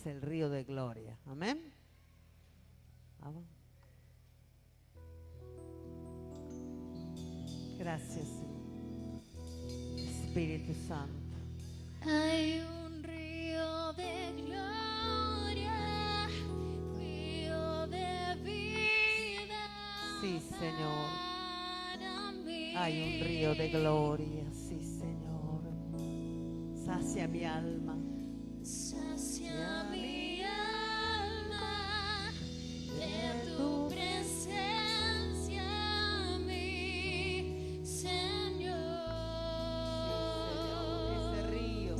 es el río de gloria. Amén. Vamos. Gracias, Espíritu Santo. Hay un río de gloria, río de vida. Sí, Señor. Para mí. Hay un río de gloria, sí, Señor. Sacia mi alma. Sacia mi alma de tu presencia, mi Señor. Ese río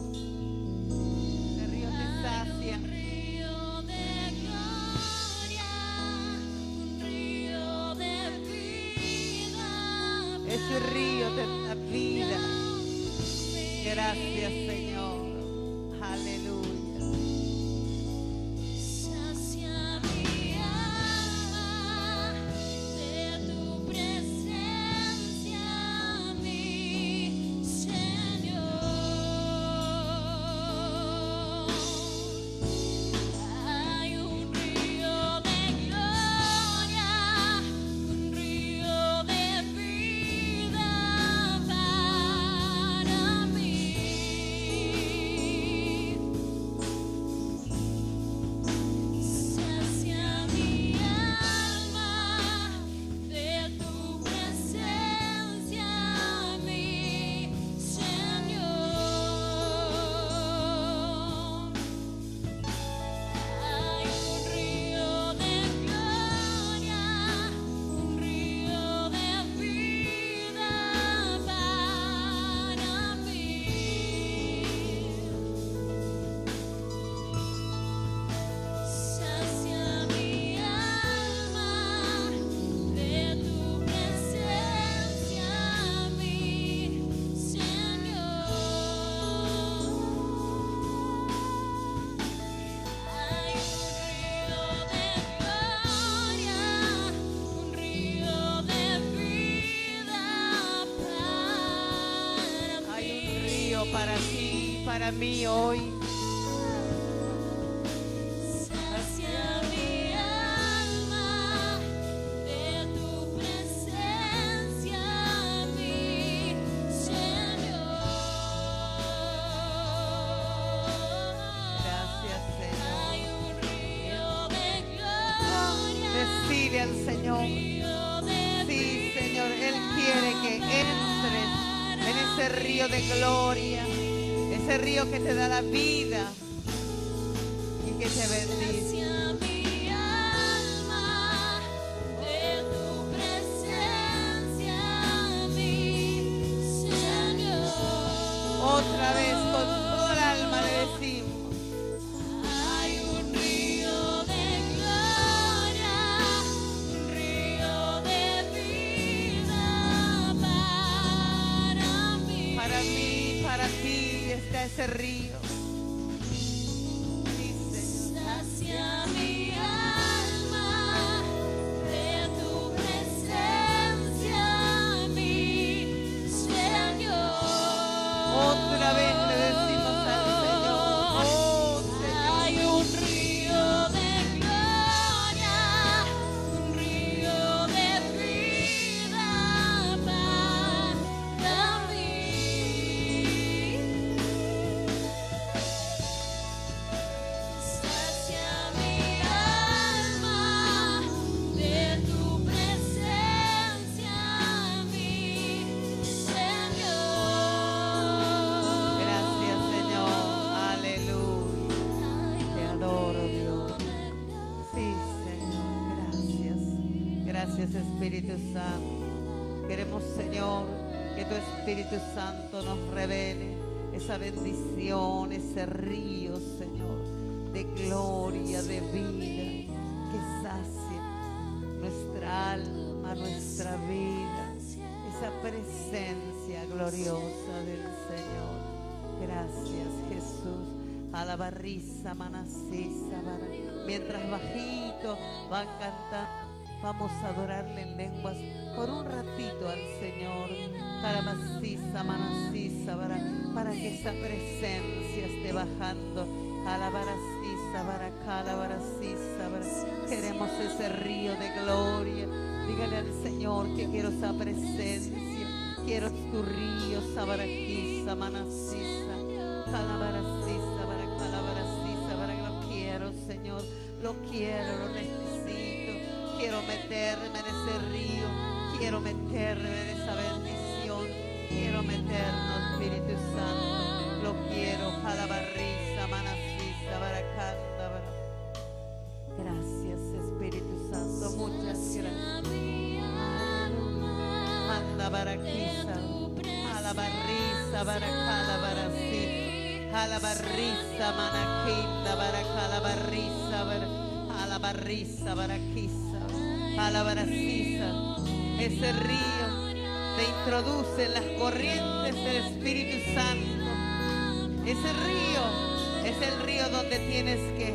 te sacia. Un río de gloria, un río de vida. Ese río te da vida. Gracias, Señor. Aleluya. Sacia mi alma de tu presencia, mi Señor. Hay un río de gloria, un río de vida para mí. Sacia mi alma de tu presencia, mi Señor. Hay un río de gloria, un río de vida para mí. Sacia mi alma de tu presencia, mi Señor. Hay un río de gloria, un río de vida para Hay un mí. río para ti, para mí hoy. Sacia mi alma de tu presencia, mi Señor. Gracias, Hay Señor. un río de gloria, Decile al Señor. río de Sí, Señor, Él quiere que entres en ese río de gloria, ese río que te da la vida y que te bendice. Sacia mi alma de tu presencia, mi Señor. Otra vez con toda el alma le decimos. Hay un río de gloria, un río de vida Para ti está ese río. Sí, Señor. Sacia mi alma de tu presencia, mi Señor. Otra vez le decimos al Señor. Oh, Señor. Hay un río de gloria, un río de vida para mí. Sacia mi alma de tu presencia, mi Señor. Gracias, Señor. Aleluya. Te adoro, Dios. Sí, Señor. Gracias. Gracias, Espíritu Santo. Queremos, Señor, que tu Espíritu Santo nos revele esa bendición, ese río, Señor, de gloria, de vida, que sacie nuestra alma, nuestra vida, esa presencia gloriosa del Señor. Gracias, Jesús. Alabarrisa, manasisa, mientras bajito van cantando, vamos a adorarle en lenguas por un ratito al Señor. Calabacisa, manasisa, para que esa presencia esté bajando. Alabaracisa, Queremos ese río de gloria. Dígale al Señor que quiero esa presencia. Quiero tu río, Sabaraquisa, Manasisa, Calabaracisa, Calabaracisa, lo quiero, Señor. Lo quiero, lo necesito. Quiero meterme en ese río. Quiero meterme en esa bendición. Quiero meternos, Espíritu Santo. Lo quiero, Calabarrisa, Manasisa, Baracanda. Gracias, Espíritu Santo. Muchas gracias. Anda baraquisa, alabarrisa, baracala, barasí, alabarrisa, manaquinda, baracala, barrisa, alabarrisa, baraquisa, alabaracisa. Ese río te introduce en las corrientes del Espíritu Santo. Ese río es el río donde tienes que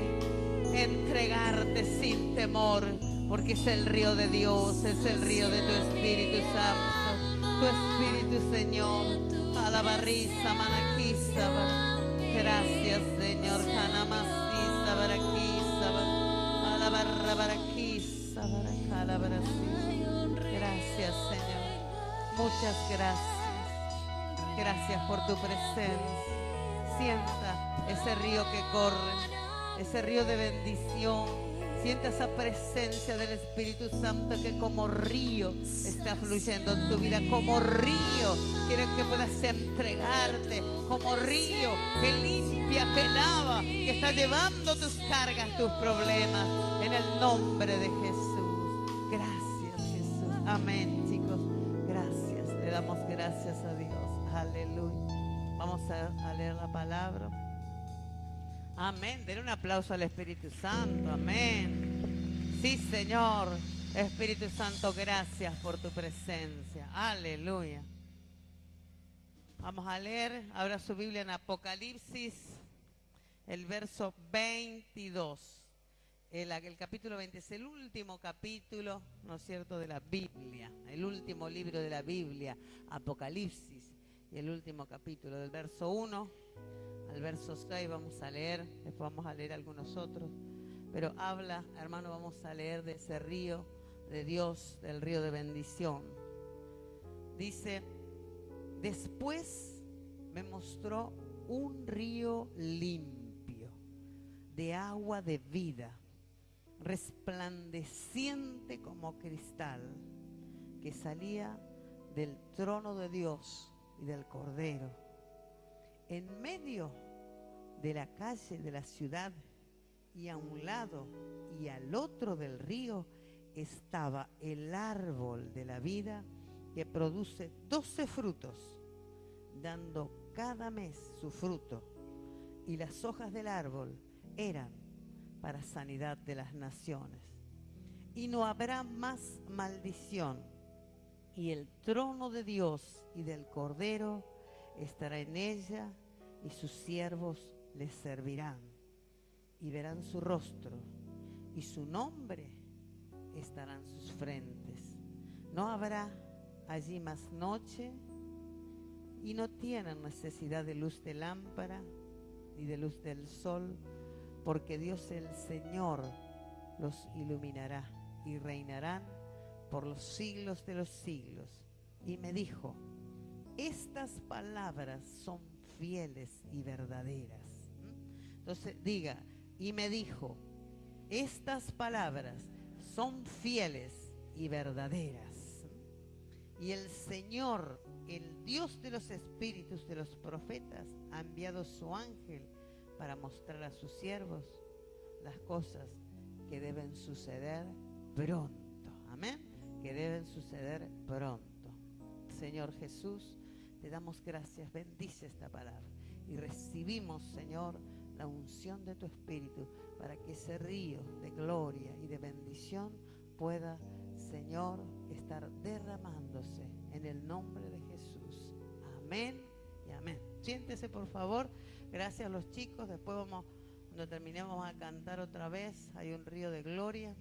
entregarte sin temor. Porque es el río de Dios, es el río de tu Espíritu Santo, tu Espíritu, Señor. Alabarrisa, manaquisa, gracias, Señor. Canamasisa, baraquisa, alabarra, baraquisa, baracalabaracisa. Gracias, Señor. Muchas gracias. Gracias por tu presencia. Sienta ese río que corre, ese río de bendición. Siente esa presencia del Espíritu Santo que como río está fluyendo en tu vida. Como río, quiero que puedas entregarte. Como río que limpia, que lava, que está llevando tus cargas, tus problemas. En el nombre de Jesús. Gracias, Jesús. Amén, chicos. Gracias. Le damos gracias a Dios. Aleluya. Vamos a leer la palabra. Amén. Denle un aplauso al Espíritu Santo. Amén. Sí, Señor. Espíritu Santo, gracias por tu presencia. Aleluya. Vamos a leer. Abra su Biblia en Apocalipsis, el verso 22. El capítulo 20 es el último capítulo, ¿no es cierto?, de la Biblia. El último libro de la Biblia, Apocalipsis. Y el último capítulo, del verso 1 al verso 6 vamos a leer, después vamos a leer algunos otros, pero habla, hermano, vamos a leer de ese río de Dios, del río de bendición. Dice, después me mostró un río limpio, de agua de vida, resplandeciente como cristal, que salía del trono de Dios y del Cordero. En medio de la calle de la ciudad y a un lado y al otro del río estaba el árbol de la vida que produce 12 frutos, dando cada mes su fruto, y las hojas del árbol eran para sanidad de las naciones. Y no habrá más maldición, y el trono de Dios y del Cordero estará en ella, y sus siervos les servirán, y verán su rostro, y su nombre estará en sus frentes. No habrá allí más noche, y no tienen necesidad de luz de lámpara, ni de luz del sol, porque Dios el Señor los iluminará, y reinarán por los siglos de los siglos. Y me dijo, estas palabras son fieles y verdaderas. Entonces diga, y me dijo, estas palabras son fieles y verdaderas. Y el Señor, el Dios de los espíritus de los profetas, ha enviado su ángel para mostrar a sus siervos las cosas que deben suceder pronto. Amén. Que deben suceder pronto. Señor Jesús, te damos gracias, bendice esta palabra y recibimos, Señor, la unción de tu Espíritu para que ese río de gloria y de bendición pueda, Señor, estar derramándose en el nombre de Jesús. Amén y amén. Siéntese, por favor. Gracias a los chicos. Después cuando terminemos a cantar otra vez, hay un río de gloria.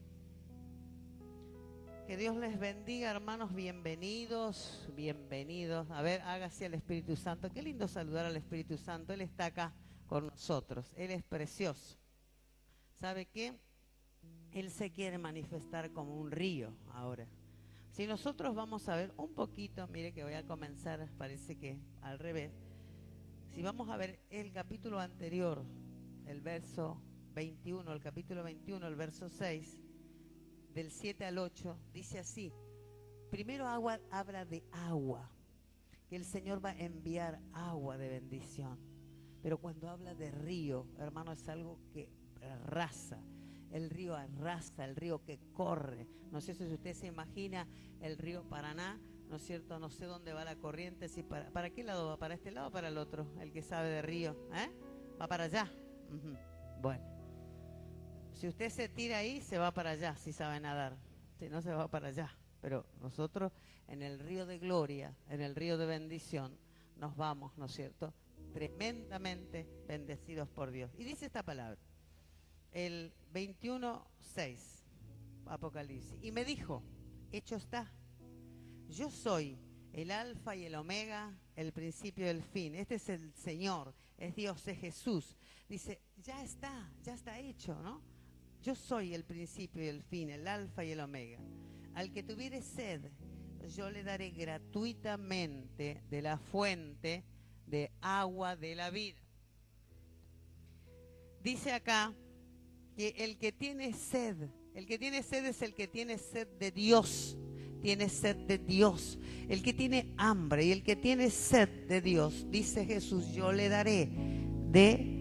Que Dios les bendiga, hermanos, bienvenidos, bienvenidos. A ver, hágase al Espíritu Santo. Qué lindo saludar al Espíritu Santo. Él está acá con nosotros. Él es precioso. ¿sabe qué? Él se quiere manifestar como un río ahora. Si nosotros vamos a ver un poquito, mire que voy a comenzar, parece que al revés. Si vamos a ver el capítulo anterior, el verso 21, el capítulo 21, el verso 6, del 7 al 8, dice así. Primero habla de agua, que el Señor va a enviar agua de bendición. Pero cuando habla de río, hermano, es algo que arrasa. El río arrasa, el río que corre. No sé si usted se imagina el río Paraná, ¿no es cierto? No sé dónde va la corriente, si ¿para qué lado va? ¿Para este lado o para el otro? El que sabe de río, ¿eh? Va para allá. Bueno, si usted se tira ahí, se va para allá, si sabe nadar. Si no, se va para allá. Pero nosotros en el río de gloria, en el río de bendición, nos vamos, ¿no es cierto? Tremendamente bendecidos por Dios. Y dice esta palabra, el 21:6, Apocalipsis. Y me dijo, hecho está, yo soy el alfa y el omega, el principio y el fin. Este es el Señor, es Dios, es Jesús. Dice, ya está hecho, ¿no? Yo soy el principio y el fin, el alfa y el omega. Al que tuviere sed, yo le daré gratuitamente de la fuente de agua de la vida. Dice acá que el que tiene sed es el que tiene sed de Dios, tiene sed de Dios. El que tiene hambre y el que tiene sed de Dios, dice Jesús, yo le daré de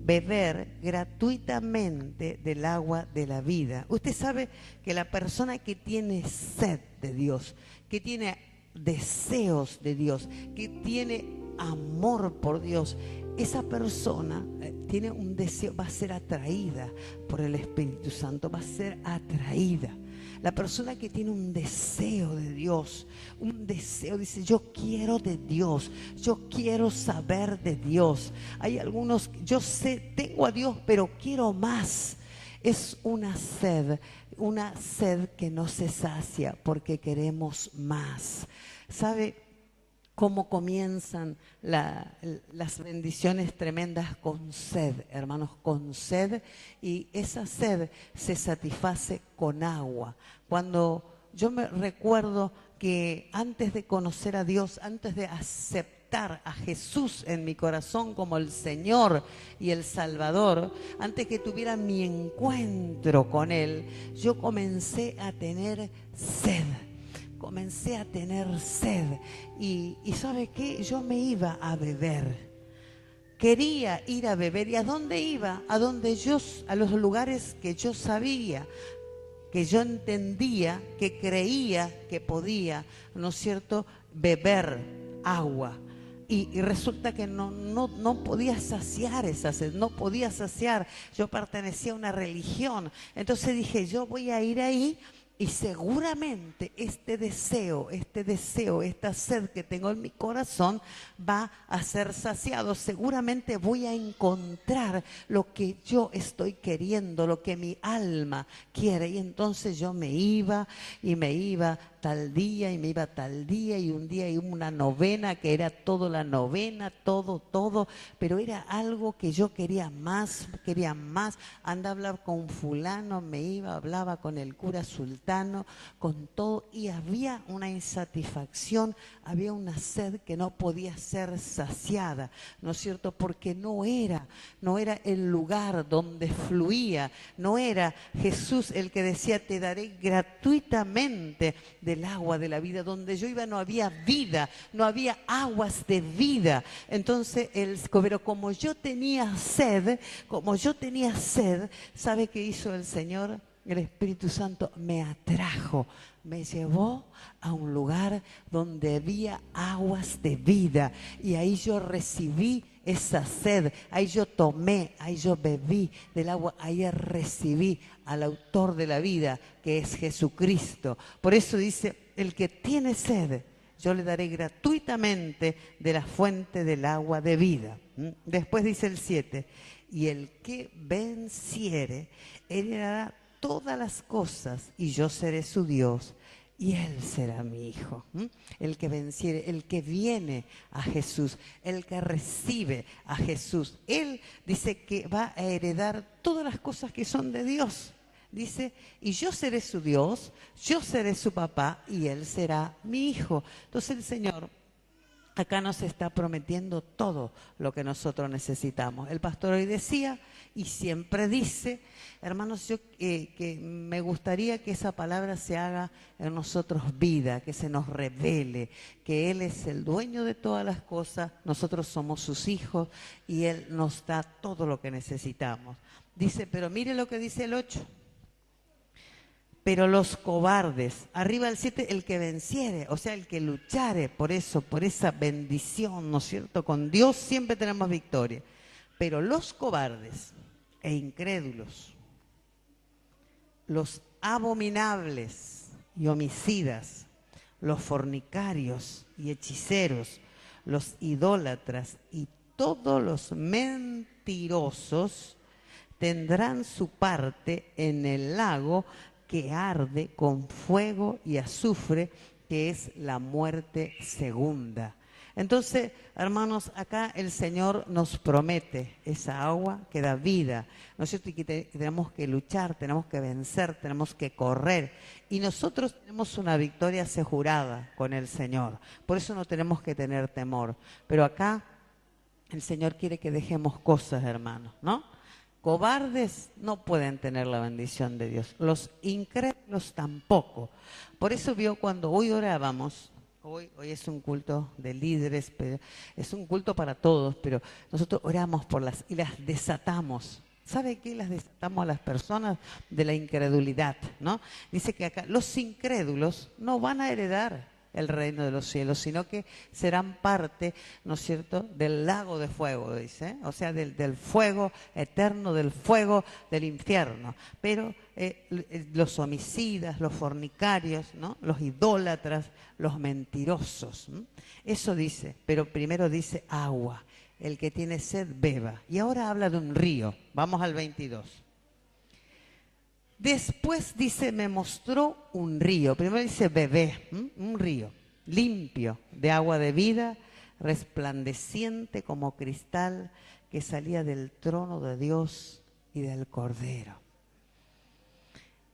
beber gratuitamente del agua de la vida. Usted sabe que la persona que tiene sed de Dios, que tiene deseos de Dios, que tiene amor por Dios, esa persona tiene un deseo, va a ser atraída por el Espíritu Santo, va a ser atraída. La persona que tiene un deseo de Dios, un deseo, dice, yo quiero de Dios, yo quiero saber de Dios. Hay algunos, yo sé, tengo a Dios, pero quiero más. Es una sed que no se sacia porque queremos más. ¿Sabe cómo comienzan las bendiciones tremendas? Con sed, hermanos, con sed, y esa sed se satisface con agua. Cuando yo me recuerdo que antes de conocer a Dios, antes de aceptar a Jesús en mi corazón como el Señor y el Salvador, antes que tuviera mi encuentro con Él, yo comencé a tener sed. Comencé a tener sed y ¿sabe qué? Yo me iba a beber. Quería ir a beber. ¿Y a dónde iba? A los lugares que yo sabía, que yo entendía, que creía que podía, ¿no es cierto?, beber agua. Y resulta que no podía saciar esa sed, no podía saciar. Yo pertenecía a una religión. Entonces dije, yo voy a ir ahí. Y seguramente este deseo, esta sed que tengo en mi corazón va a ser saciado. Seguramente voy a encontrar lo que yo estoy queriendo, lo que mi alma quiere. Y entonces yo me iba tal día y me iba tal día, y un día iba una novena que era toda la novena, todo, pero era algo que yo quería más, andaba a hablar con fulano, me iba, hablaba con el cura sultano, con todo, y había una insatisfacción, había una sed que no podía ser saciada, ¿no es cierto? Porque no era el lugar donde fluía, no era Jesús el que decía, te daré gratuitamente del agua de la vida. Donde yo iba no había vida, no había aguas de vida. Entonces, pero como yo tenía sed, ¿sabe qué hizo el Señor? El Espíritu Santo me atrajo, me llevó a un lugar donde había aguas de vida, y ahí yo recibí esa sed, ahí yo tomé, ahí yo bebí del agua, ahí recibí al autor de la vida, que es Jesucristo. Por eso dice, el que tiene sed, yo le daré gratuitamente de la fuente del agua de vida. Después dice el 7, y el que venciere, heredará todas las cosas, y yo seré su Dios, y él será mi hijo. El que venciere, el que viene a Jesús, el que recibe a Jesús. Él dice que va a heredar todas las cosas que son de Dios. Dice, y yo seré su Dios, yo seré su papá y él será mi hijo. Entonces el Señor acá nos está prometiendo todo lo que nosotros necesitamos. El pastor hoy decía y siempre dice, hermanos, yo que me gustaría que esa palabra se haga en nosotros vida, que se nos revele, que Él es el dueño de todas las cosas, nosotros somos sus hijos y Él nos da todo lo que necesitamos. Dice, pero mire lo que dice el 8. Pero los cobardes, arriba el 7, el que venciere, o sea, el que luchare por eso, por esa bendición, ¿no es cierto? Con Dios siempre tenemos victoria. Pero los cobardes e incrédulos, los abominables y homicidas, los fornicarios y hechiceros, los idólatras y todos los mentirosos tendrán su parte en el lago que arde con fuego y azufre, que es la muerte segunda. Entonces, hermanos, acá el Señor nos promete esa agua que da vida, ¿no es cierto? Y que tenemos que luchar, tenemos que vencer, tenemos que correr. Y nosotros tenemos una victoria asegurada con el Señor. Por eso no tenemos que tener temor. Pero acá el Señor quiere que dejemos cosas, hermanos, ¿no? Cobardes no pueden tener la bendición de Dios. Los incrédulos tampoco. Por eso vio cuando hoy orábamos, hoy es un culto de líderes, pero es un culto para todos, pero nosotros oramos por y las desatamos. ¿Sabe qué? Las desatamos a las personas de la incredulidad, ¿no? Dice que acá los incrédulos no van a heredar el reino de los cielos, sino que serán parte, ¿no es cierto?, del lago de fuego, dice, ¿eh? O sea, del fuego eterno, del fuego del infierno. Pero los homicidas, los fornicarios, ¿no?, los idólatras, los mentirosos, ¿no? Eso dice, pero primero dice agua. El que tiene sed, beba. Y ahora habla de un río. Vamos al 22. Después dice, me mostró un río. Primero dice bebé, un río limpio de agua de vida, resplandeciente como cristal, que salía del trono de Dios y del Cordero.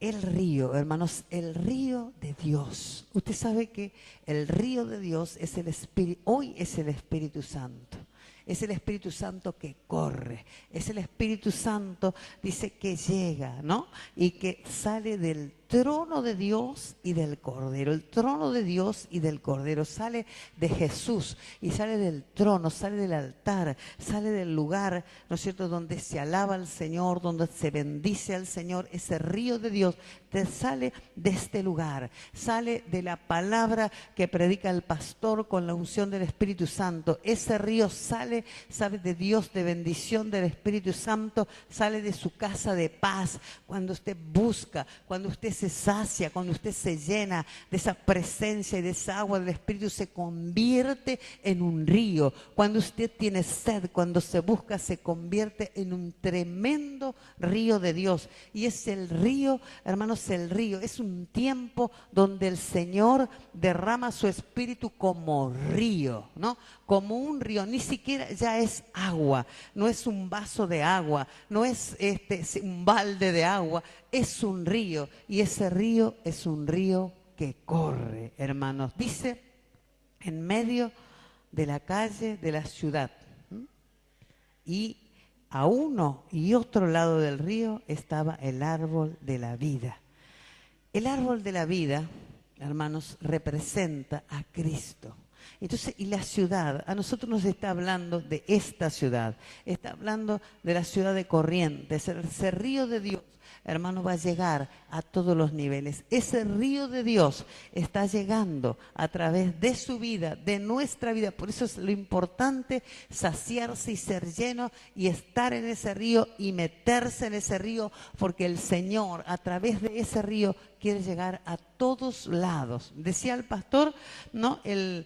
El río, hermanos, el río de Dios. Usted sabe que el río de Dios es el Espíritu, hoy es el Espíritu Santo. Es el Espíritu Santo que corre, es el Espíritu Santo, dice, que llega, ¿no? Y que sale del trono de Dios y del Cordero. El trono de Dios y del Cordero sale de Jesús y sale del trono, sale del altar, sale del lugar, ¿no es cierto?, donde se alaba al Señor, donde se bendice al Señor. Ese río de Dios te sale de este lugar, sale de la palabra que predica el pastor con la unción del Espíritu Santo. Ese río sale de Dios, de bendición del Espíritu Santo, sale de su casa de paz. Cuando usted busca, cuando usted se sacia, cuando usted se llena de esa presencia y de esa agua del Espíritu, se convierte en un río. Cuando usted tiene sed, cuando se busca, se convierte en un tremendo río de Dios. Y es el río, hermanos, el río es un tiempo donde el Señor derrama su Espíritu como río, ¿no? Como un río, ni siquiera ya es agua, no es un vaso de agua, no es un balde de agua, es un río, y ese río es un río que corre, hermanos. Dice, en medio de la calle de la ciudad, y a uno y otro lado del río estaba el árbol de la vida. El árbol de la vida, hermanos, representa a Cristo. Entonces, y la ciudad, a nosotros nos está hablando de esta ciudad, está hablando de la ciudad de Corrientes. Ese río de Dios, hermano, va a llegar a todos los niveles. Ese río de Dios está llegando a través de su vida, de nuestra vida. Por eso es lo importante saciarse y ser lleno y estar en ese río y meterse en ese río, porque el Señor a través de ese río quiere llegar a todos lados. Decía el pastor, ¿no? El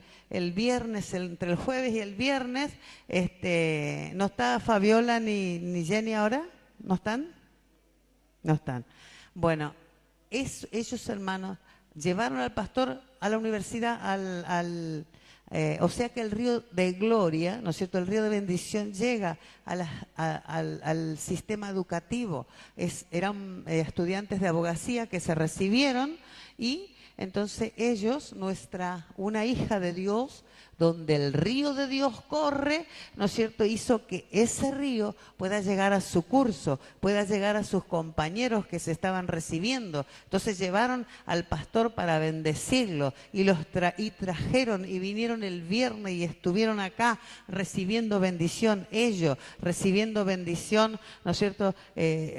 viernes, entre el jueves y el viernes, ¿no está Fabiola ni Jenny ahora? ¿No están? No están. Bueno, ellos, hermanos, llevaron al pastor a la universidad, o sea que el río de gloria, ¿no es cierto? El río de bendición llega al sistema educativo. Eran estudiantes de abogacía que se recibieron y entonces ellos, una hija de Dios, donde el río de Dios corre, ¿no es cierto?, hizo que ese río pueda llegar a su curso, pueda llegar a sus compañeros que se estaban recibiendo. Entonces llevaron al pastor para bendecirlo y trajeron y vinieron el viernes y estuvieron acá recibiendo bendición, ellos recibiendo bendición, ¿no es cierto?,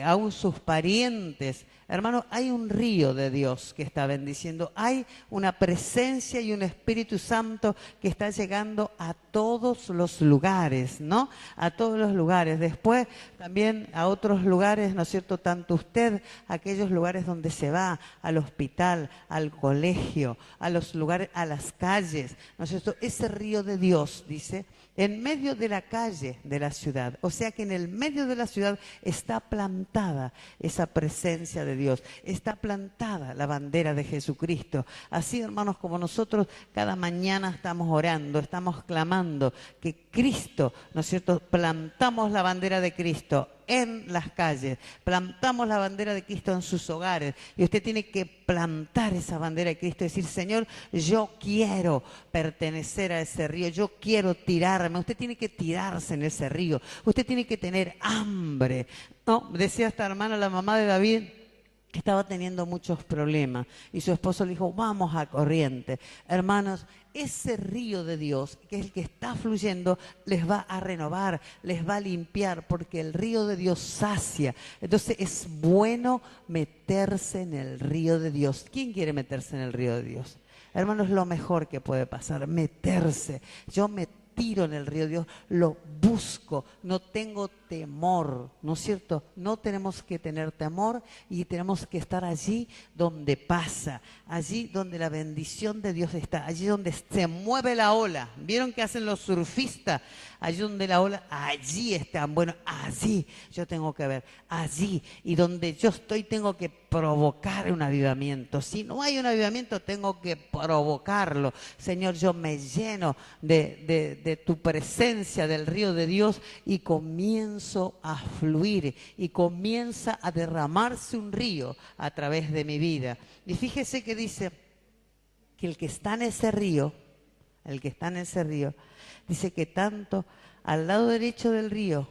aún sus parientes. Hermano, hay un río de Dios que está bendiciendo, hay una presencia y un Espíritu Santo que está llegando a todos los lugares, ¿no? A todos los lugares. Después también a otros lugares, ¿no es cierto? Tanto usted, aquellos lugares donde se va, al hospital, al colegio, a los lugares, a las calles, ¿no es cierto? Ese río de Dios, dice, en medio de la calle de la ciudad. O sea que en el medio de la ciudad está plantada esa presencia de Dios. Está plantada la bandera de Jesucristo. Así, hermanos, como nosotros cada mañana estamos orando, estamos clamando que Cristo, ¿no es cierto?, plantamos la bandera de Cristo en las calles, plantamos la bandera de Cristo en sus hogares y usted tiene que plantar esa bandera de Cristo y decir, Señor, yo quiero pertenecer a ese río, yo quiero tirarme. Usted tiene que tirarse en ese río, usted tiene que tener hambre, ¿no? Decía esta hermana, la mamá de David, que estaba teniendo muchos problemas y su esposo le dijo, vamos a Corrientes. Hermanos, ese río de Dios, que es el que está fluyendo, les va a renovar, les va a limpiar, porque el río de Dios sacia. Entonces es bueno meterse en el río de Dios. ¿Quién quiere meterse en el río de Dios? Hermanos, es lo mejor que puede pasar, meterse. Yo me tiro en el río de Dios, lo busco, no tengo temor, ¿no es cierto? No tenemos que tener temor y tenemos que estar allí donde pasa, allí donde la bendición de Dios está, allí donde se mueve la ola. ¿Vieron qué hacen los surfistas? Allí donde la ola, allí están. Bueno, allí yo tengo que ver, allí. Y donde yo estoy tengo que provocar un avivamiento. Si no hay un avivamiento, tengo que provocarlo. Señor, yo me lleno de tu presencia, del río de Dios, y comienzo a fluir y comienza a derramarse un río a través de mi vida. Y fíjese que dice que el que está en ese río, dice que tanto al lado derecho del río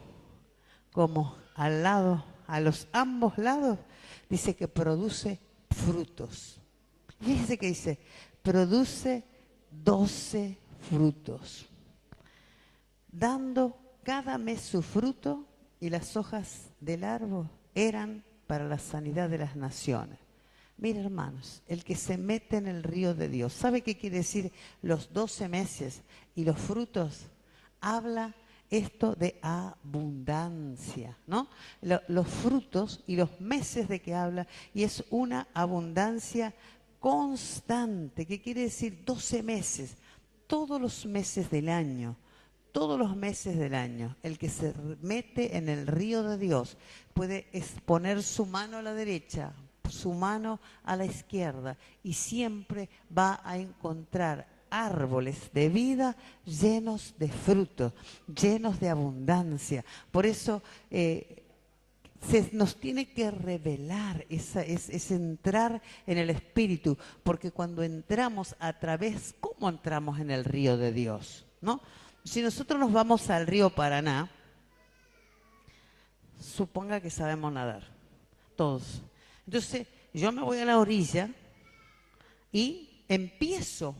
como a los ambos lados, dice que produce frutos. Fíjese que dice, produce 12 frutos, dando cada mes su fruto, y las hojas del árbol eran para la sanidad de las naciones. Mira, hermanos, el que se mete en el río de Dios, ¿sabe qué quiere decir los 12 meses y los frutos? Habla esto de abundancia, ¿no? Los frutos y los meses de que habla, y es una abundancia constante. ¿Qué quiere decir 12 meses? Todos los meses del año. Todos los meses del año, el que se mete en el río de Dios puede poner su mano a la derecha, su mano a la izquierda, y siempre va a encontrar árboles de vida llenos de frutos, llenos de abundancia. Por eso se nos tiene que revelar es entrar en el Espíritu, porque cuando entramos ¿cómo entramos en el río de Dios? ¿No? Si nosotros nos vamos al río Paraná, suponga que sabemos nadar, todos. Entonces, yo me voy a la orilla y empiezo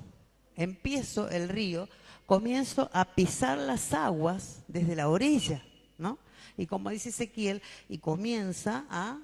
el río, comienzo a pisar las aguas desde la orilla, ¿no? Y como dice Ezequiel, y comienza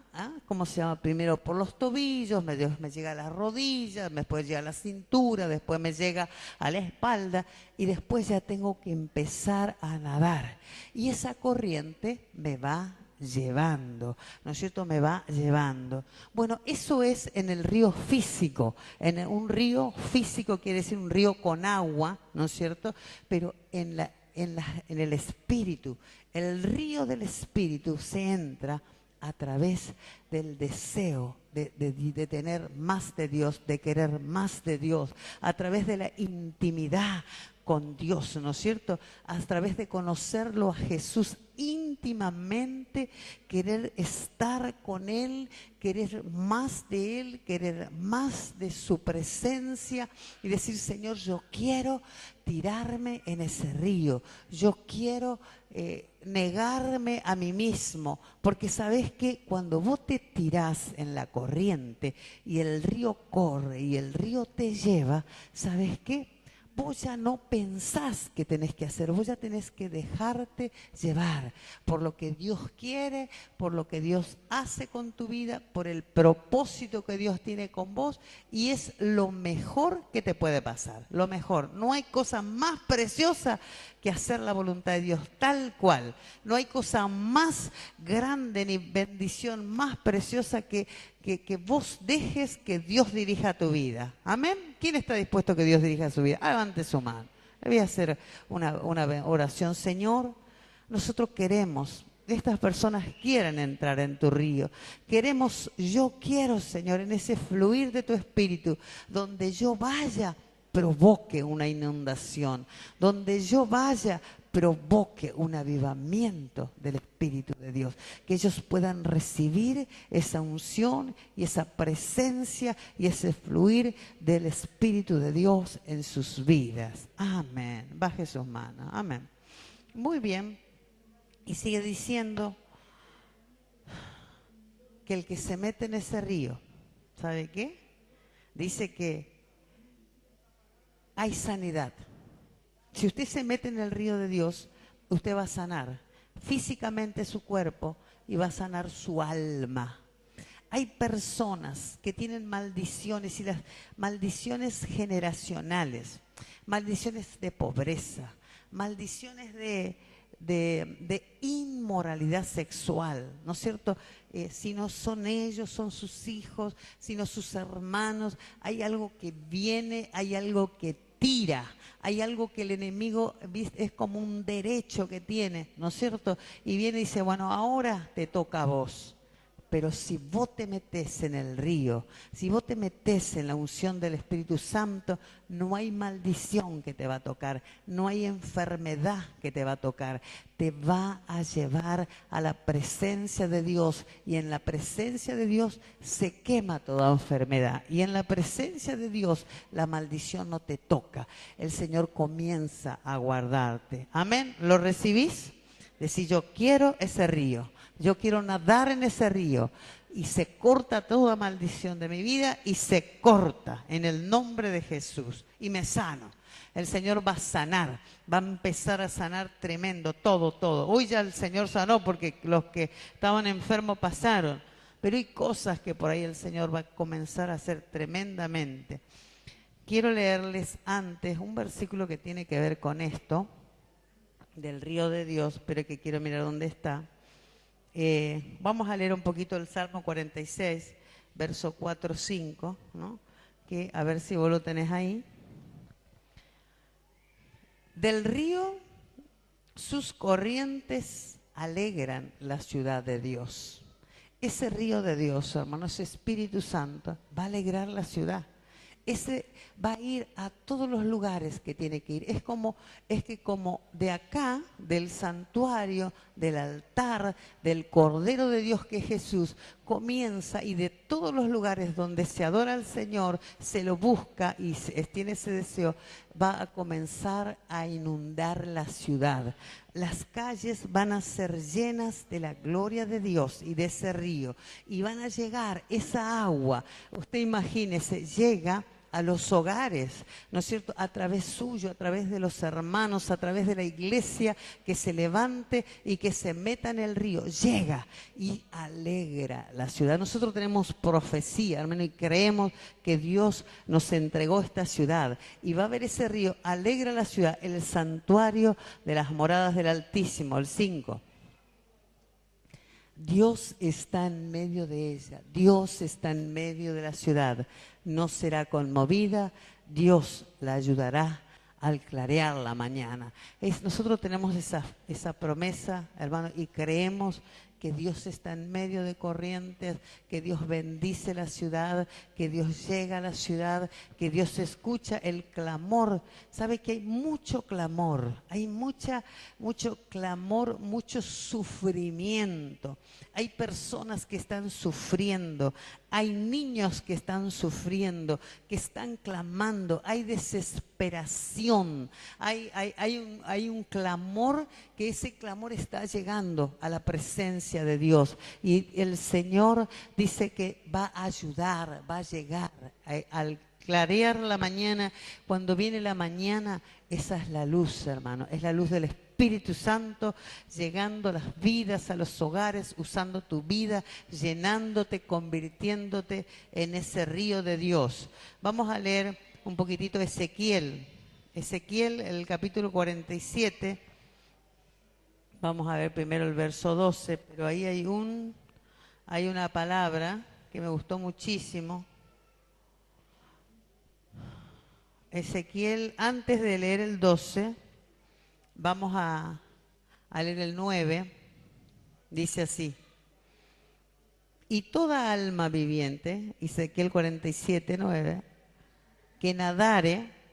¿cómo se llama? Primero por los tobillos, me llega a las rodillas, después llega a la cintura, después me llega a la espalda, y después ya tengo que empezar a nadar. Y esa corriente me va llevando, ¿no es cierto? Me va llevando. Bueno, eso es en el río físico. Un río físico quiere decir un río con agua, ¿no es cierto? Pero en el espíritu, el río del espíritu se entra a través del deseo de tener más de Dios, de querer más de Dios, a través de la intimidad con Dios, ¿no es cierto? A través de conocerlo a Jesús íntimamente, querer estar con Él, querer más de Él, querer más de su presencia y decir, Señor, yo quiero tirarme en ese río, yo quiero negarme a mí mismo, porque sabes que cuando vos te tirás en la corriente y el río corre y el río te lleva, ¿sabes qué? Vos ya no pensás qué tenés que hacer, vos ya tenés que dejarte llevar por lo que Dios quiere, por lo que Dios hace con tu vida, por el propósito que Dios tiene con vos, y es lo mejor que te puede pasar, lo mejor. No hay cosa más preciosa que hacer la voluntad de Dios tal cual. No hay cosa más grande ni bendición más preciosa que vos dejes que Dios dirija tu vida. Amén. ¿Quién está dispuesto a que Dios dirija su vida? Levante su mano. Le voy a hacer una oración. Señor, nosotros queremos, estas personas quieren entrar en tu río. Yo quiero, Señor, en ese fluir de tu espíritu, donde yo vaya, provoque una inundación. Donde yo vaya, provoque un avivamiento del Espíritu de Dios, que ellos puedan recibir esa unción y esa presencia y ese fluir del Espíritu de Dios en sus vidas. Amén. Baje sus manos. Amén. Muy bien. Y sigue diciendo que el que se mete en ese río, ¿sabe qué? Dice que hay sanidad. Si usted se mete en el río de Dios, usted va a sanar físicamente su cuerpo y va a sanar su alma. Hay personas que tienen maldiciones y las maldiciones generacionales, maldiciones de pobreza, maldiciones de inmoralidad sexual, ¿no es cierto? Si no son ellos, son sus hijos, si no sus hermanos, hay algo que viene, hay algo que tira, hay algo que el enemigo es como un derecho que tiene, ¿no es cierto? Y viene y dice, bueno, ahora te toca a vos. Pero si vos te metés en el río, si vos te metés en la unción del Espíritu Santo, no hay maldición que te va a tocar, no hay enfermedad que te va a tocar. Te va a llevar a la presencia de Dios y en la presencia de Dios se quema toda enfermedad. Y en la presencia de Dios la maldición no te toca. El Señor comienza a guardarte. Amén. ¿Lo recibís? Decís, yo quiero ese río. Yo quiero nadar en ese río y se corta toda maldición de mi vida y se corta en el nombre de Jesús y me sano. El Señor va a sanar, va a empezar a sanar tremendo, todo. Hoy ya el Señor sanó porque los que estaban enfermos pasaron, pero hay cosas que por ahí el Señor va a comenzar a hacer tremendamente. Quiero leerles antes un versículo que tiene que ver con esto, del río de Dios, pero que quiero mirar dónde está. Vamos a leer un poquito el Salmo 46, verso 4-5, ¿no? Que a ver si vos lo tenés ahí. Del río, sus corrientes alegran la ciudad de Dios. Ese río de Dios, hermano, ese Espíritu Santo, va a alegrar la ciudad. Ese va a ir a todos los lugares que tiene que ir. Es que como de acá, del santuario, del altar, del Cordero de Dios que es Jesús, comienza y de todos los lugares donde se adora al Señor, se lo busca y tiene ese deseo, va a comenzar a inundar la ciudad. Las calles van a ser llenas de la gloria de Dios y de ese río. Y van a llegar esa agua. Usted imagínese, llega a los hogares, ¿no es cierto? A través suyo, a través de los hermanos, a través de la iglesia, que se levante y que se meta en el río. Llega y alegra la ciudad. Nosotros tenemos profecía, hermano, y creemos que Dios nos entregó esta ciudad. Y va a haber ese río, alegra la ciudad, el santuario de las moradas del Altísimo, el 5. Dios está en medio de ella, Dios está en medio de la ciudad, no será conmovida, Dios la ayudará al clarear la mañana. Nosotros tenemos esa promesa, hermano, y creemos que Dios está en medio de corrientes, que Dios bendice la ciudad, que Dios llega a la ciudad, que Dios escucha el clamor. ¿Sabe que hay mucho clamor? Hay mucho clamor, mucho sufrimiento. Hay personas que están sufriendo, hay niños que están sufriendo, que están clamando, hay desesperación, hay un clamor, que ese clamor está llegando a la presencia de Dios. Y el Señor dice que va a ayudar, va a llegar al clarear la mañana. Cuando viene la mañana, esa es la luz, hermano, es la luz del Espíritu Santo llegando a las vidas, a los hogares, usando tu vida, llenándote, convirtiéndote en ese río de Dios. Vamos a leer un poquitito Ezequiel, el capítulo 47. Vamos a ver primero el verso 12, pero ahí hay una palabra que me gustó muchísimo. Ezequiel, antes de leer el 12, vamos a leer el 9, dice así: y toda alma viviente, Ezequiel 47, 9, que nadare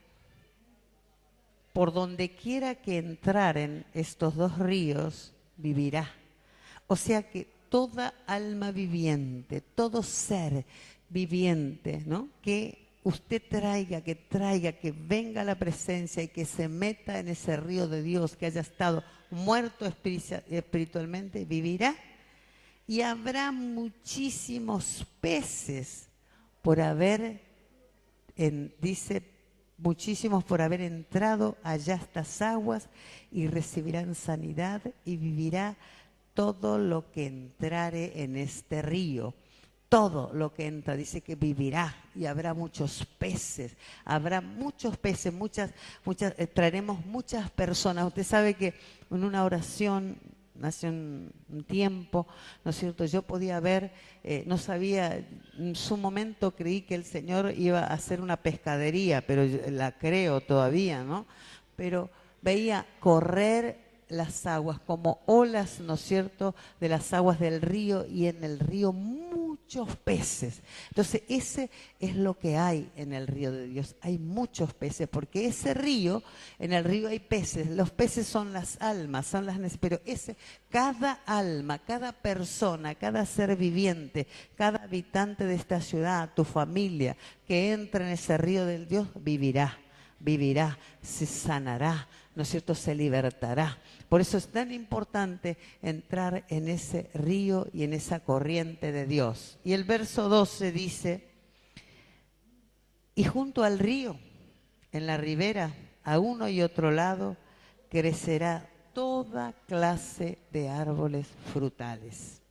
por donde quiera que entraren estos dos ríos, vivirá. O sea que toda alma viviente, todo ser viviente, ¿no?, que usted que venga a la presencia y que se meta en ese río de Dios, que haya estado muerto espiritualmente, vivirá. Y habrá muchísimos peces por haber, dice, muchísimos por haber entrado allá estas aguas, y recibirán sanidad, y vivirá todo lo que entrare en este río. Todo lo que entra, dice que vivirá, y habrá muchos peces, traeremos muchas personas. Usted sabe que en una oración, hace un tiempo, ¿no es cierto?, yo podía ver, no sabía, en su momento creí que el Señor iba a hacer una pescadería, pero la creo todavía, ¿no? Pero veía correr las aguas como olas, ¿no es cierto?, de las aguas del río, y en el río muchos peces. Entonces ese es lo que hay en el río de Dios, hay muchos peces, porque ese río, en el río hay peces, los peces son las almas, son las necesidades, pero cada alma, cada persona, cada ser viviente, cada habitante de esta ciudad, tu familia, que entra en ese río del Dios, vivirá, se sanará, ¿no es cierto?, se libertará. Por eso es tan importante entrar en ese río y en esa corriente de Dios. Y el verso 12 dice: y junto al río, en la ribera, a uno y otro lado, crecerá toda clase de árboles frutales.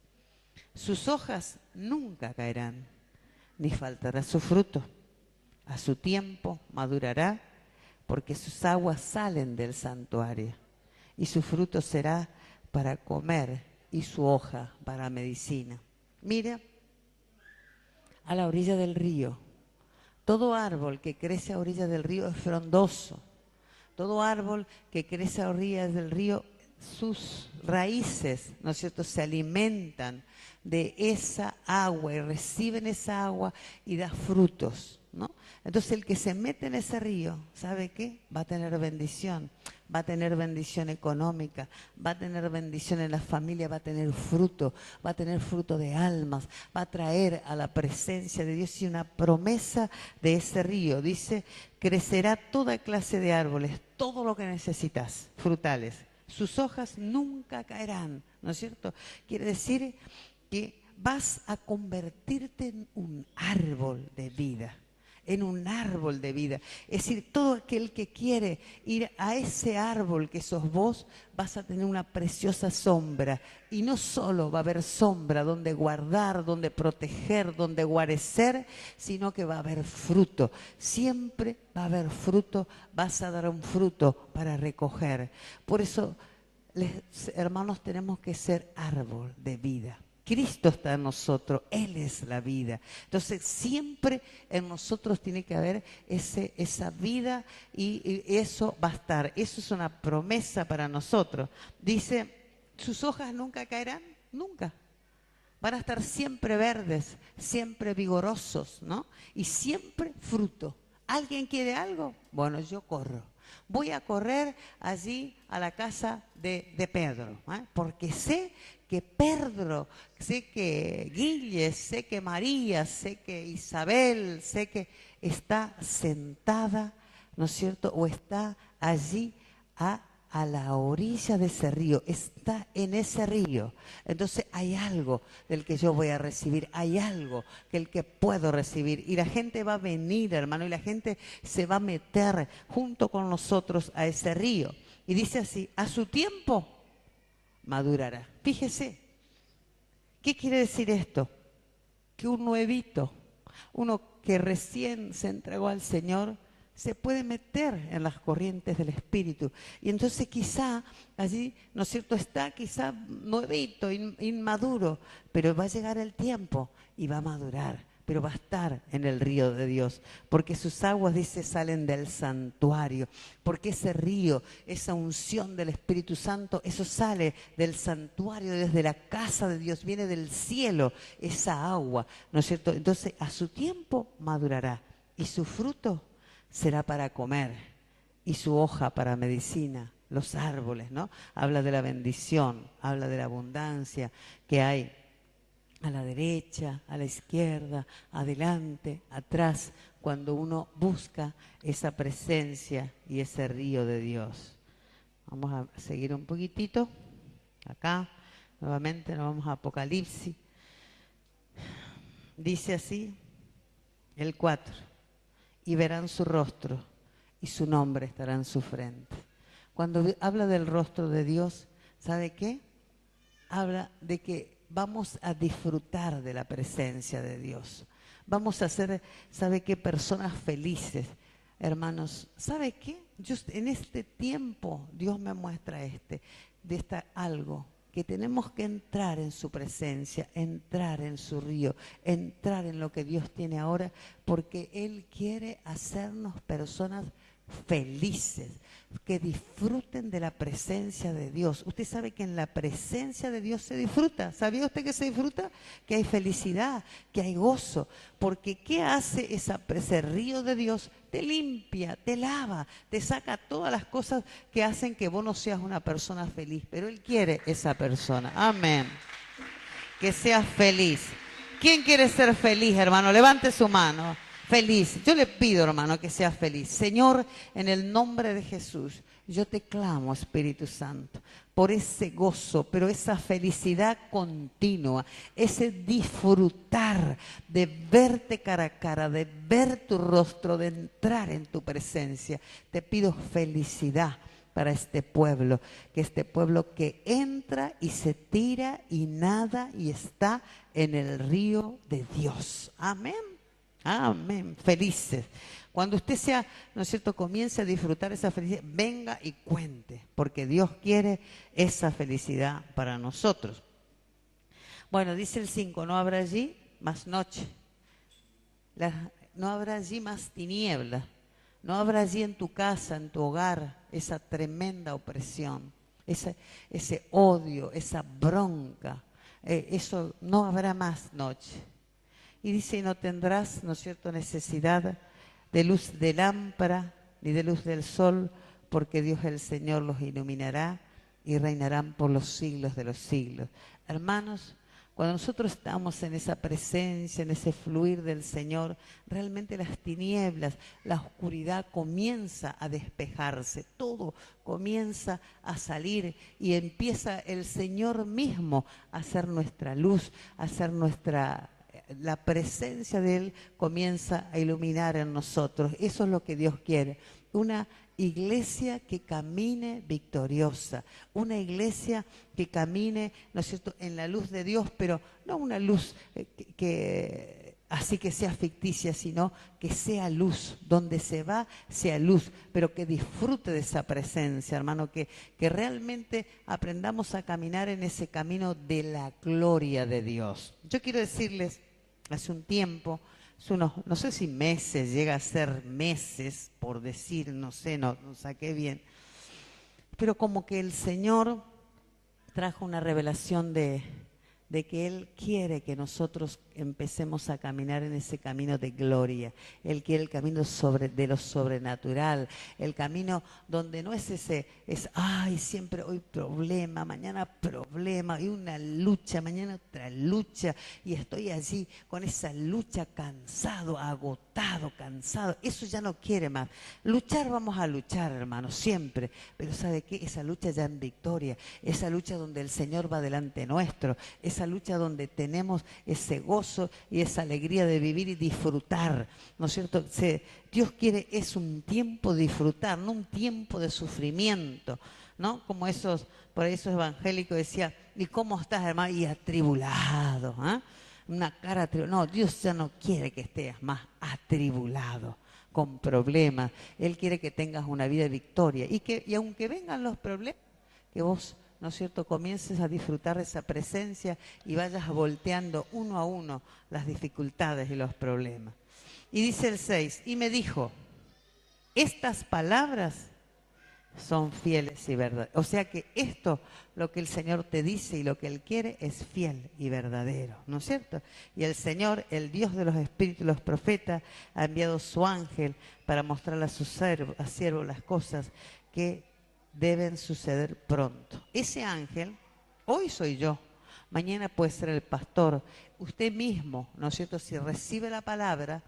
Sus hojas nunca caerán, ni faltará su fruto. A su tiempo madurará, porque sus aguas salen del santuario, y su fruto será para comer, y su hoja para medicina. Mira, a la orilla del río, todo árbol que crece a orilla del río es frondoso. Todo árbol que crece a orillas del río, sus raíces, ¿no es cierto?, se alimentan de esa agua y reciben esa agua y da frutos, ¿no? Entonces el que se mete en ese río, ¿sabe qué? Va a tener bendición económica, va a tener bendición en la familia, va a tener fruto de almas, va a traer a la presencia de Dios. Y una promesa de ese río, dice: crecerá toda clase de árboles, todo lo que necesitas, frutales. Sus hojas nunca caerán, ¿no es cierto? Quiere decir que vas a convertirte en un árbol de vida. Es decir, todo aquel que quiere ir a ese árbol que sos vos, vas a tener una preciosa sombra. Y no solo va a haber sombra donde guardar, donde proteger, donde guarecer, sino que va a haber fruto. Siempre va a haber fruto, vas a dar un fruto para recoger. Por eso, hermanos, tenemos que ser árbol de vida. Cristo está en nosotros, Él es la vida. Entonces siempre en nosotros tiene que haber esa vida, y eso va a estar. Eso es una promesa para nosotros. Dice: sus hojas nunca caerán, Nunca. Van a estar siempre verdes, siempre vigorosos, ¿no? Y siempre fruto. ¿Alguien quiere algo? Bueno, yo corro. Voy a correr allí a la casa de Pedro, ¿eh? Porque sé que Pedro, sé que Guille, sé que María, sé que Isabel, sé que está sentada, ¿no es cierto? O está allí a la orilla de ese río, está en ese río. Entonces hay algo del que yo voy a recibir, hay algo del que puedo recibir. Y la gente va a venir, hermano, y la gente se va a meter junto con nosotros a ese río. Y dice así, a su tiempo madurará. Fíjese, ¿qué quiere decir esto? Que un nuevito, uno que recién se entregó al Señor, se puede meter en las corrientes del Espíritu. Y entonces quizá allí, ¿no es cierto?, está quizá nuevito, inmaduro, pero va a llegar el tiempo y va a madurar, pero va a estar en el río de Dios, porque sus aguas, dice, salen del santuario, porque ese río, esa unción del Espíritu Santo, eso sale del santuario, desde la casa de Dios, viene del cielo, esa agua, ¿no es cierto? Entonces a su tiempo madurará y su fruto será para comer y su hoja para medicina. Los árboles, ¿no? Habla de la bendición, habla de la abundancia que hay a la derecha, a la izquierda, adelante, atrás, cuando uno busca esa presencia y ese río de Dios. Vamos a seguir un poquitito. Acá, nuevamente nos vamos a Apocalipsis. Dice así, el 4. Y verán su rostro y su nombre estará en su frente. Cuando habla del rostro de Dios, ¿sabe qué? Habla de que vamos a disfrutar de la presencia de Dios. Vamos a ser, ¿sabe qué? Personas felices. Hermanos, ¿sabe qué? Yo en este tiempo Dios me muestra algo, que tenemos que entrar en su presencia, entrar en su río, entrar en lo que Dios tiene ahora, porque Él quiere hacernos personas felices, que disfruten de la presencia de Dios. Usted sabe que en la presencia de Dios se disfruta. ¿Sabía usted que se disfruta? Que hay felicidad, que hay gozo. Porque ¿qué hace ese río de Dios? Te limpia, te lava, te saca todas las cosas que hacen que vos no seas una persona feliz. Pero Él quiere esa persona. Amén. Que seas feliz. ¿Quién quiere ser feliz, hermano? Levante su mano. Feliz. Yo le pido, hermano, que sea feliz. Señor, en el nombre de Jesús, yo te clamo, Espíritu Santo, por ese gozo, pero esa felicidad continua, ese disfrutar de verte cara a cara, de ver tu rostro, de entrar en tu presencia. Te pido felicidad para este pueblo que entra y se tira y nada y está en el río de Dios. Amén. Amén, felices. Cuando usted sea, ¿no es cierto?, comience a disfrutar esa felicidad, venga y cuente, porque Dios quiere esa felicidad para nosotros. Bueno, dice el 5, no habrá allí más noche, no habrá allí más tiniebla, no habrá allí en tu casa, en tu hogar, esa tremenda opresión, ese odio, esa bronca, eso no habrá más noche. Y dice, y no tendrás, ¿no es cierto?, necesidad de luz de lámpara ni de luz del sol, porque Dios el Señor los iluminará y reinarán por los siglos de los siglos. Hermanos, cuando nosotros estamos en esa presencia, en ese fluir del Señor, realmente las tinieblas, la oscuridad comienza a despejarse, todo comienza a salir y empieza el Señor mismo a ser nuestra luz, a ser la presencia de Él comienza a iluminar en nosotros. Eso es lo que Dios quiere. Una iglesia que camine victoriosa, una iglesia que camine, ¿no es cierto?, en la luz de Dios, pero no una luz así que sea ficticia, sino que sea luz, donde se va sea luz, pero que disfrute de esa presencia, hermano, que realmente aprendamos a caminar en ese camino de la gloria de Dios. Yo quiero decirles, hace un tiempo, no sé si meses, llega a ser meses, por decir, no sé, no saqué bien, pero como que el Señor trajo una revelación de de que Él quiere que nosotros empecemos a caminar en ese camino de gloria. Él quiere el camino de lo sobrenatural, el camino donde no es ay, siempre hoy problema, mañana problema, y una lucha, mañana otra lucha, y estoy allí con esa lucha cansado, agotado, cansado. Eso ya no quiere más. Luchar vamos a luchar, hermanos, siempre, pero ¿sabe qué? Esa lucha ya en victoria, esa lucha donde el Señor va delante nuestro, esa lucha donde tenemos ese gozo y esa alegría de vivir y disfrutar, ¿no es cierto? Dios quiere es un tiempo de disfrutar, no un tiempo de sufrimiento, ¿no? Como por ahí esos evangélicos decían, ¿y cómo estás, hermano? Y atribulado, ¿eh? Una cara atribulada. No, Dios ya no quiere que estés más atribulado, con problemas. Él quiere que tengas una vida de victoria y aunque vengan los problemas, que vos, ¿no es cierto?, comiences a disfrutar de esa presencia y vayas volteando uno a uno las dificultades y los problemas. Y dice el 6, y me dijo, estas palabras son fieles y verdaderas. O sea que esto, lo que el Señor te dice y lo que Él quiere, es fiel y verdadero, ¿no es cierto? Y el Señor, el Dios de los espíritus, los profetas, ha enviado su ángel para mostrarle a su siervo las cosas que deben suceder pronto. Ese ángel, hoy soy yo, mañana puede ser el pastor, usted mismo, ¿no es cierto? Si recibe la palabra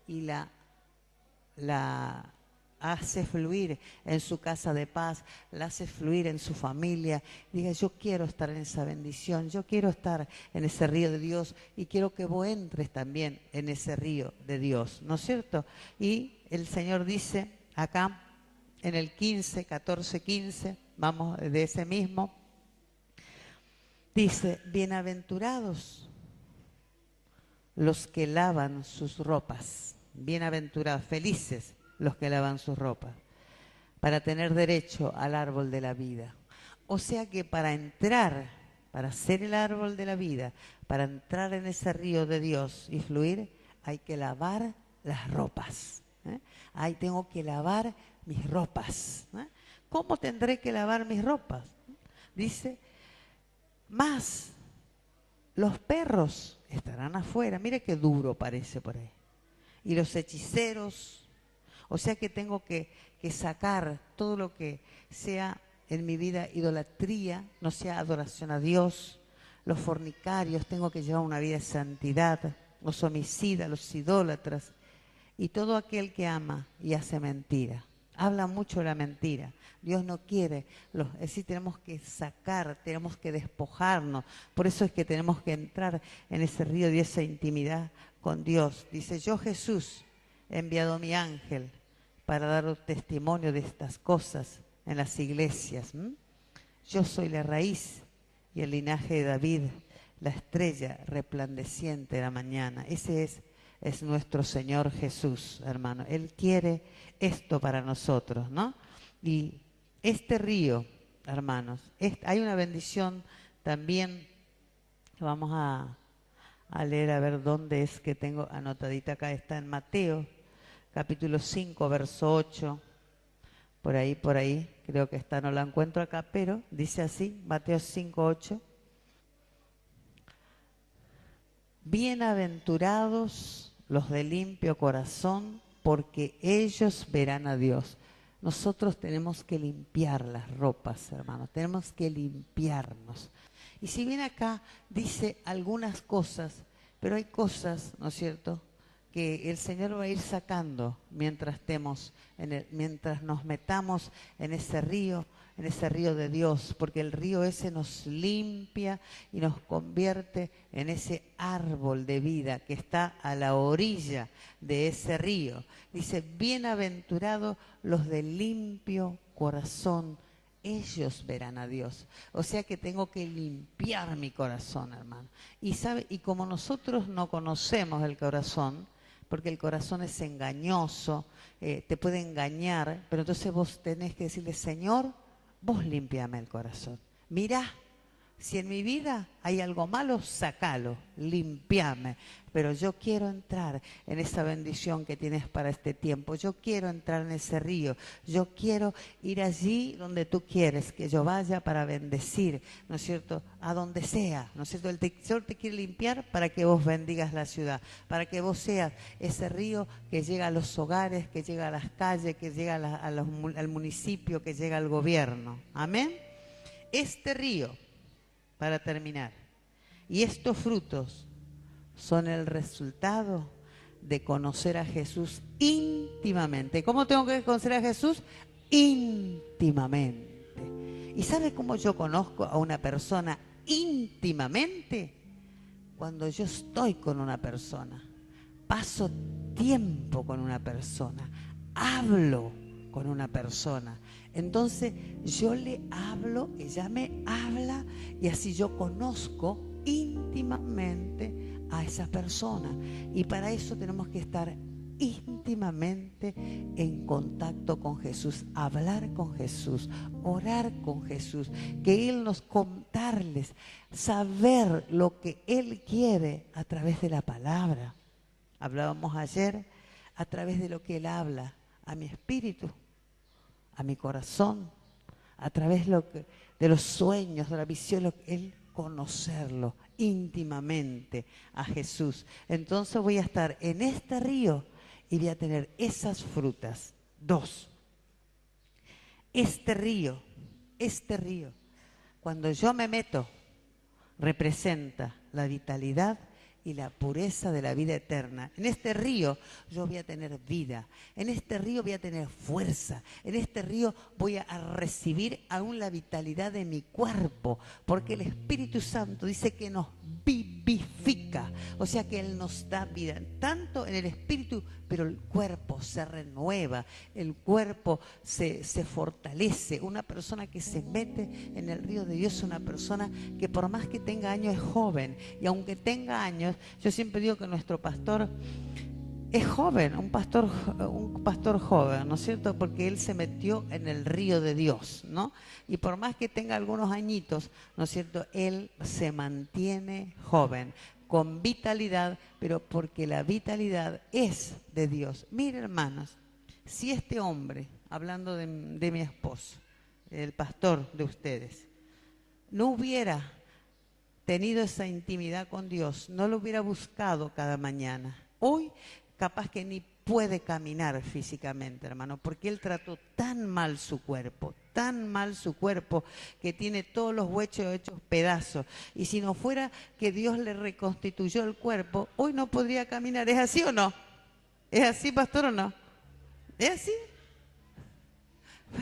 y la hace fluir en su casa de paz, la hace fluir en su familia, diga, yo quiero estar en esa bendición, yo quiero estar en ese río de Dios y quiero que vos entres también en ese río de Dios, ¿no es cierto? Y el Señor dice acá, en el 15, 14, 15, vamos de ese mismo, dice, bienaventurados los que lavan sus ropas, bienaventurados, felices los que lavan sus ropas, para tener derecho al árbol de la vida. O sea que para entrar, para ser el árbol de la vida, para entrar en ese río de Dios y fluir, hay que lavar las ropas. Ahí tengo que lavar mis ropas. ¿Cómo tendré que lavar mis ropas? Dice, más los perros estarán afuera. Mire qué duro parece por ahí. Y los hechiceros. O sea que tengo que sacar todo lo que sea en mi vida idolatría, no sea adoración a Dios. Los fornicarios, tengo que llevar una vida de santidad. Los homicidas, los idólatras. Y todo aquel que ama y hace mentira. Habla mucho la mentira. Dios no quiere. Es decir, tenemos que sacar, tenemos que despojarnos. Por eso es que tenemos que entrar en ese río de esa intimidad con Dios. Dice, yo Jesús he enviado a mi ángel para dar testimonio de estas cosas en las iglesias. Yo soy la raíz y el linaje de David, la estrella resplandeciente de la mañana. Ese es nuestro Señor Jesús, hermano. Él quiere esto para nosotros, ¿no? Y este río, hermanos, hay una bendición también que vamos a leer, a ver dónde es que tengo anotadita acá. Está en Mateo, capítulo 5, verso 8. Por ahí, creo que está, no la encuentro acá, pero dice así, Mateo 5, 8. Bienaventurados los de limpio corazón, porque ellos verán a Dios. Nosotros tenemos que limpiar las ropas, hermanos, tenemos que limpiarnos. Y si bien acá dice algunas cosas, pero hay cosas, ¿no es cierto?, que el Señor va a ir sacando mientras mientras nos metamos en ese río de Dios, porque el río ese nos limpia y nos convierte en ese árbol de vida que está a la orilla de ese río. Dice, bienaventurados los de limpio corazón, ellos verán a Dios. O sea que tengo que limpiar mi corazón, hermano. Y como nosotros no conocemos el corazón, porque el corazón es engañoso, te puede engañar, pero entonces vos tenés que decirle, Señor, vos limpiame el corazón. Mirá Si en mi vida hay algo malo, sácalo, limpiame. Pero yo quiero entrar en esa bendición que tienes para este tiempo. Yo quiero entrar en ese río. Yo quiero ir allí donde tú quieres que yo vaya para bendecir, ¿no es cierto? A donde sea, ¿no es cierto? El Señor te quiere limpiar para que vos bendigas la ciudad, para que vos seas ese río que llega a los hogares, que llega a las calles, que llega al municipio, que llega al gobierno. Amén. Este río, para terminar, y estos frutos son el resultado de conocer a Jesús íntimamente. ¿Cómo tengo que conocer a Jesús? Íntimamente. ¿Y sabe cómo yo conozco a una persona íntimamente? Cuando yo estoy con una persona, paso tiempo con una persona, hablo con una persona. Entonces yo le hablo, ella me habla y así yo conozco íntimamente a esa persona. Y para eso tenemos que estar íntimamente en contacto con Jesús, hablar con Jesús, orar con Jesús, que Él nos contarles, saber lo que Él quiere a través de la palabra. Hablábamos ayer a través de lo que Él habla a mi espíritu, a mi corazón, a través de los sueños, de la visión, Él conocerlo íntimamente a Jesús. Entonces voy a estar en este río y voy a tener esas frutas. 2. Este río, cuando yo me meto, representa la vitalidad y la pureza de la vida eterna. En este río yo voy a tener vida, en este río voy a tener fuerza, en este río voy a recibir aún la vitalidad de mi cuerpo, porque el Espíritu Santo dice que nos vivifica, o sea que Él nos da vida, tanto en el Espíritu, pero el cuerpo se renueva, el cuerpo se fortalece. Una persona que se mete en el río de Dios es una persona que por más que tenga años es joven, y aunque tenga años, yo siempre digo que nuestro pastor es joven, un pastor joven, ¿no es cierto? Porque él se metió en el río de Dios, ¿no? Y por más que tenga algunos añitos, ¿no es cierto? Él se mantiene joven, con vitalidad, pero porque la vitalidad es de Dios. Miren, hermanos, si este hombre, hablando de mi esposo, el pastor de ustedes, no hubiera tenido esa intimidad con Dios, no lo hubiera buscado cada mañana, hoy capaz que ni puede caminar físicamente, hermano, porque él trató tan mal su cuerpo, que tiene todos los huesos hechos pedazos. Y si no fuera que Dios le reconstituyó el cuerpo, hoy no podría caminar. ¿Es así o no? ¿Es así, pastor, o no? ¿Es así?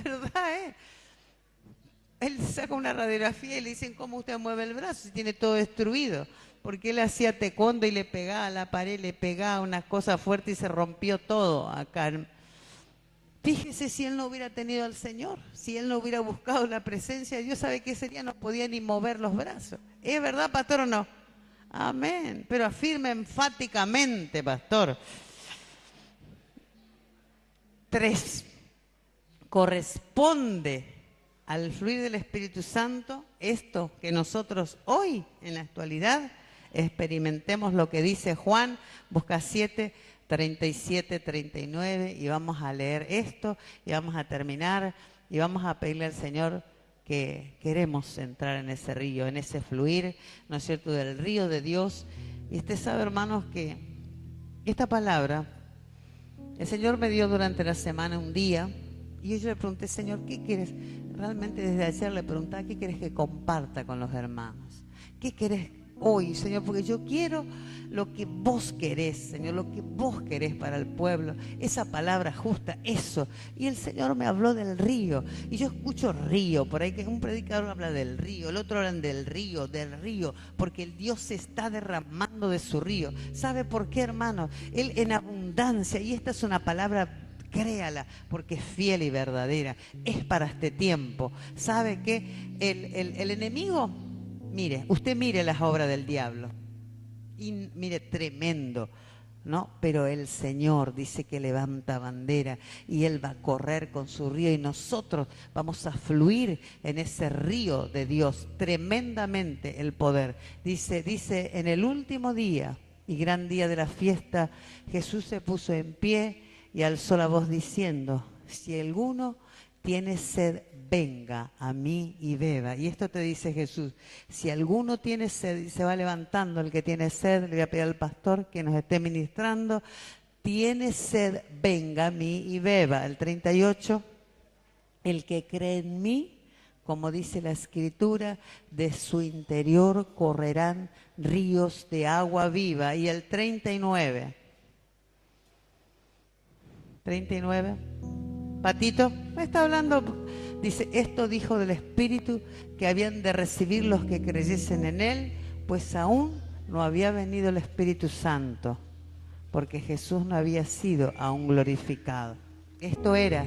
¿Verdad, Él saca una radiografía y le dicen cómo usted mueve el brazo si tiene todo destruido. Porque él hacía taekwondo y le pegaba a la pared, le pegaba una cosa fuerte y se rompió todo acá. Fíjese si él no hubiera tenido al Señor, si él no hubiera buscado la presencia de Dios, ¿sabe qué sería? No podía ni mover los brazos. ¿Es verdad, pastor, o no? Amén. Pero afirme enfáticamente, pastor. 3. Corresponde al fluir del Espíritu Santo esto que nosotros hoy, en la actualidad, experimentemos lo que dice Juan. Busca 7, 37, 39 y vamos a leer esto y vamos a terminar y vamos a pedirle al Señor que queremos entrar en ese río, en ese fluir, ¿no es cierto?, del río de Dios. Y usted sabe, hermanos, que esta palabra el Señor me dio durante la semana un día y yo le pregunté, Señor, ¿qué quieres? Realmente desde ayer le preguntaba, ¿qué quieres que comparta con los hermanos? ¿Qué querés hoy, Señor? Porque yo quiero lo que vos querés, Señor, lo que vos querés para el pueblo, esa palabra justa, eso. Y el Señor me habló del río, y yo escucho río, por ahí que un predicador habla del río, el otro habla del río, porque el Dios se está derramando de su río. ¿Sabe por qué, hermano? Él en abundancia, y esta es una palabra, créala, porque es fiel y verdadera, es para este tiempo. ¿Sabe qué? El enemigo, mire, usted mire las obras del diablo y mire, tremendo. ¿no? Pero el Señor dice que levanta bandera y Él va a correr con su río y nosotros vamos a fluir en ese río de Dios, tremendamente el poder. Dice, en el último día y gran día de la fiesta, Jesús se puso en pie y alzó la voz diciendo, si alguno tiene sed, venga a mí y beba. Y esto te dice Jesús, si alguno tiene sed, y se va levantando el que tiene sed, le voy a pedir al pastor que nos esté ministrando, tiene sed, venga a mí y beba. El 38, el que cree en mí, como dice la Escritura, de su interior correrán ríos de agua viva. Y el 39, Patito, me está hablando, dice, esto dijo del Espíritu que habían de recibir los que creyesen en Él, pues aún no había venido el Espíritu Santo, porque Jesús no había sido aún glorificado. Esto era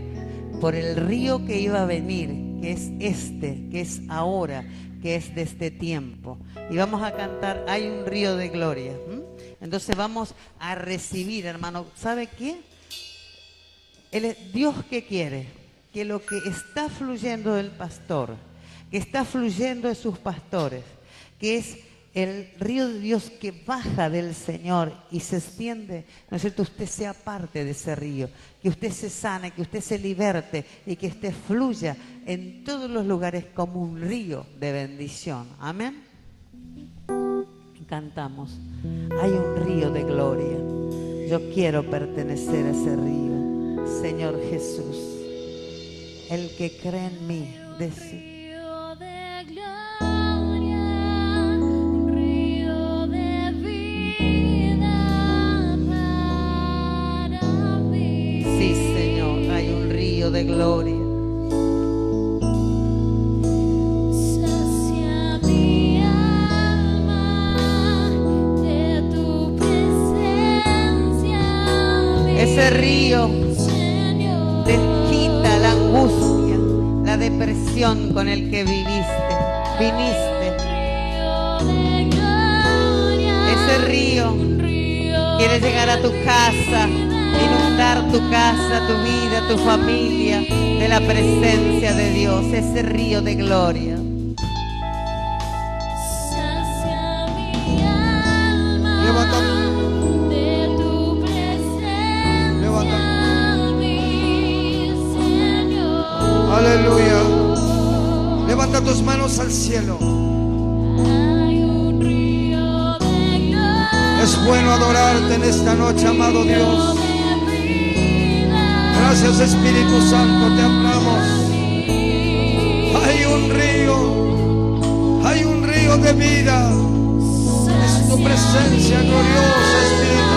por el río que iba a venir, que es que es ahora, que es de este tiempo. Y vamos a cantar, hay un río de gloria. Entonces vamos a recibir, hermano, ¿sabe qué? Dios, ¿qué quiere? Que lo que está fluyendo del pastor, que está fluyendo de sus pastores, que es el río de Dios que baja del Señor y se extiende, ¿no es cierto? Usted sea parte de ese río, que usted se sane, que usted se liberte y que usted fluya en todos los lugares como un río de bendición. Amén. Cantamos, hay un río de gloria. Yo quiero pertenecer a ese río. Señor Jesús, el que cree en mí, Río de gloria, río de vida para mí. sí, Señor, hay un río de gloria. Sacia mi alma de tu presencia. Ese río Señor, te quita la angustia, la depresión con el que viniste. Ese río quiere llegar a tu casa, inundar tu casa, tu vida, tu familia, de la presencia de Dios. Ese río de gloria. sacia mi alma Levanta. de tu presencia. Levanta. Mi Señor. Aleluya. Levanta tus manos al cielo. Hay un río de gloria. Es bueno adorarte en esta noche, amado Dios. Gracias, Espíritu Santo, te amamos. Hay un río de vida. Es tu presencia gloriosa, Espíritu